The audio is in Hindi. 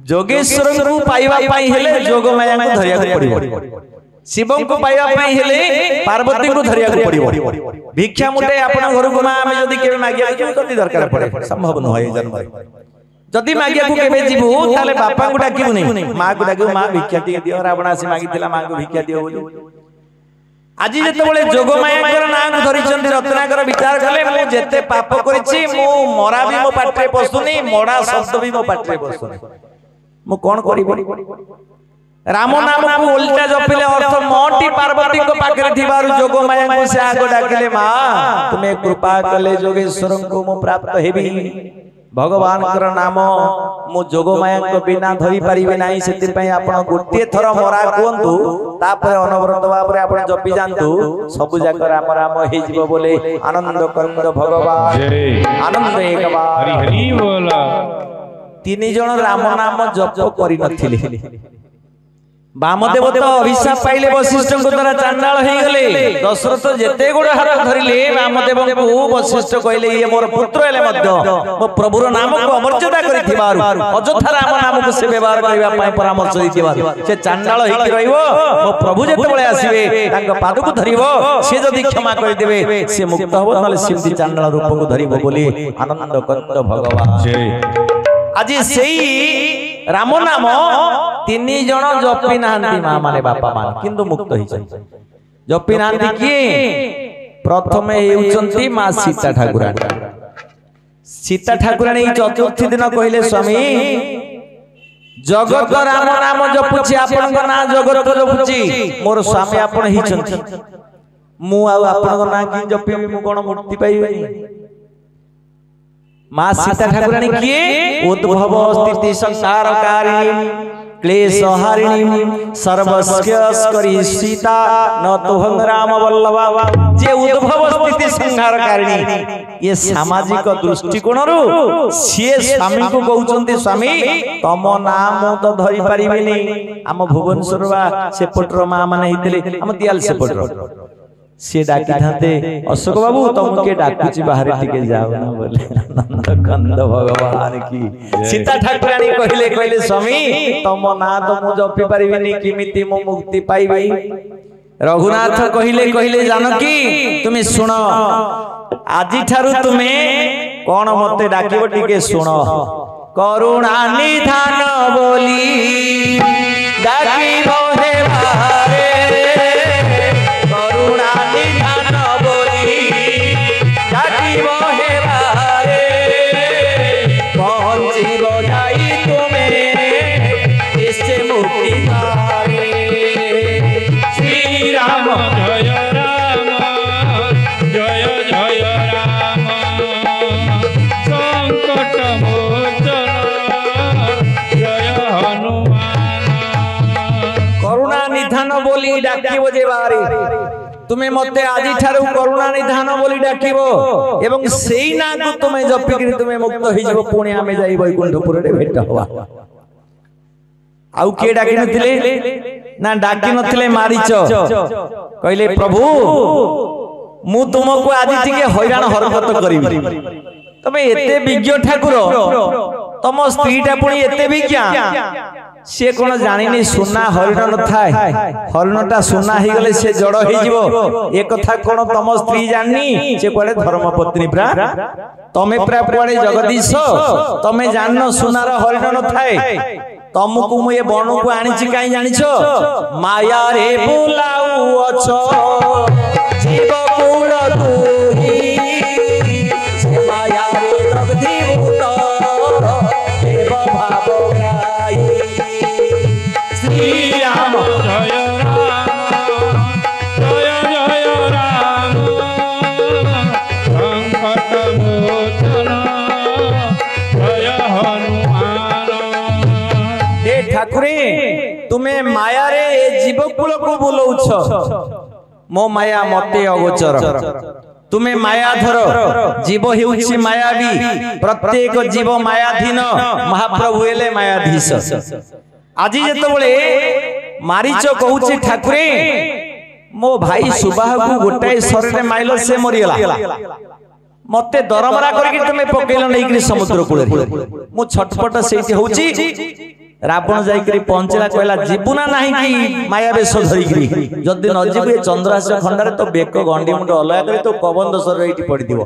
जोगेश्वर को पाइबा पाई हेले जोग माया को धरिया पड़िबो शिव को पाइबा पाई हेले पार्वती को धरिया पड़िबो भिक्षा मुटे आपण घर को मां में जदी केबे मागिया कति दरकार पड़े संभव न होय जन्म जदी मागिया को केबे जीवु ताले बापा को डाकिबु नै मां को डाकिबु मां भिक्षा दियो रावण आसी मागितिला मां को भिक्षा दियो बोली आज जेतेबेले जोगमायाकर नाम धरिचंदी रत्नाकर विचार कले मु जेते पाप करिछि मु मरा भी मो पाटरे पसुनी मोडा शब्द भी मो पाटरे पसुनी मु कोन करिबो राम नाम को उल्टा जपिले अर्थ मोटी पार्वती को पाखरे थिबारु जोगमाया को से आगो डाकिले मां तुमे कृपा कले जोगेश्वर को मु प्राप्त हेबी भगवान कर नाम मु जोगमाया को बिना धरि परिबे नाही सेति पई आपण गोटे थर मरा कोंतु तापर अनवरत भाबरे आपण जपि जानतु सब जाक राम राम हे जीव बोले आनंद कंद भगवान आनंद एक बार हरि हरि बोला तीन जण राम नाम जप करि नथिले वामदेव तो अभिशाप पाइले वशिष्ठ को द्वारा चांडाल हे गले दशरथ जेते गोड़ हाथ धरिले वामदेव को वशिष्ठ कहले ये मोर पुत्र हेले मध्य मो प्रभुर नाम को अमर्यादा करिथिबारु अजथा राम नाम को से व्यवहार करबा पई परामर्श दिथिबारु से चांडाल हे रहिबो मो प्रभु जेते बळे आसीबे तांग पाद को धरिबो से जदी क्षमा कर देबे से मुक्त होबो नले सिद्धि चांडाल रूप को धरिबो बोली आनंद कंद भगवान जय आज सेई राम नाम तीन जन जपी नांती मां माने बापा मान किंतु मुक्त होई जपी नांती किए प्रथमे हेउचंती मां सीता ठाकुराणी सीता ठाकुराणी चतुर्थी दिन कहले स्वामी जगत राम नाम जपुछि आपन ना जगत जपुछि मोर स्वामी आपन हिचंती मु आ आपन ना कि जपी मु कोन मुक्ति पाइबे मां सीता ठाकुराणी किए उद्भव स्थिति संसारकारिणी क्लेश हारिणी सर्वस्यस्करी सीता न तोहं राम वल्लभा जे उद्भव स्थिति संहारकारिणी ये सामाजिक दृष्टिकोण रु से स्वामी को कहउचंती स्वामी तम नाम तो धरि परिबेनी हम भुवनेश्वर बा सेपटर मां माने हितले हम दियाल सेपटर से डाकी थाते अशोक बाबू तुम के डाकुची बाहर टिके जाओ ना बोले आनंद कंद भगवान की सीता ठाकुराणी कहले कहले स्वामी तुम ना तो मु जपि परिबिनी किमिति मु मुक्ति पाइबी रघुनाथ कहले कहले जानकी तुम सुन आजि थारु तुमे कोन मते डाकिबो टिके सुन करुणा निधान बोली डाकिबो हे बारे डाकिबो जे बारे तुमे मते आजि ठारु करुणा निधान बोली डाकिबो एवं सेई ना को तुमे जपिकरी तुमे मुक्त होई जबो पुणे आमे जाई वैकुंठपुर रे भेट होवा आउ के डाकी नथिले ना डाकी नथिले मारीच कहले प्रभु मु तुमको आजि टिके हैरान हरकत करिबी तमे एते विज्ञ ठाकुर तम स्त्रीटा पुणी एते विज्ञा से कोन जानिनी सुना हरिण न थाए हरिणटा सुना ही गले से जड़ ही जीवो ए कथा कोन तम स्त्री जाननी से कोडे धर्मपत्नी प्रा तमे प्रा कोडे जगदीश तमे जाननो सुनार हरिण न थाए तमको मु ए बन को आनी छि काई जानिछो माया रे बुलाऊ अछो जीव कुल तुही से माया रे जगदी भूत देव भाव तुम्हें माया रे जीवकुल को बुलाउछ मो माया मते अगोचर तुम्हें मायाधर जीव हेउछि मायावी प्रत्येक जीव मायाधीन महाप्रभु हेले मायाधीश आज जेतबेले मारीच कहूछि ठाकुरे मो भाई सुबाह को गोटाए शरीर माइल से मरिगला मते दरमरा करके तुमे पकेल नहीं समुद्र कूल मु छटपट सेठी होउछि रावण जाइकरी पहुंचला कहला जीवना नाही कि माया बेश धरिकरी जदि न जीव चंद्रहास खंडारे तो बेक गंडी मुंड अलग करे तो पवन दशर एठी पड़ी दिबो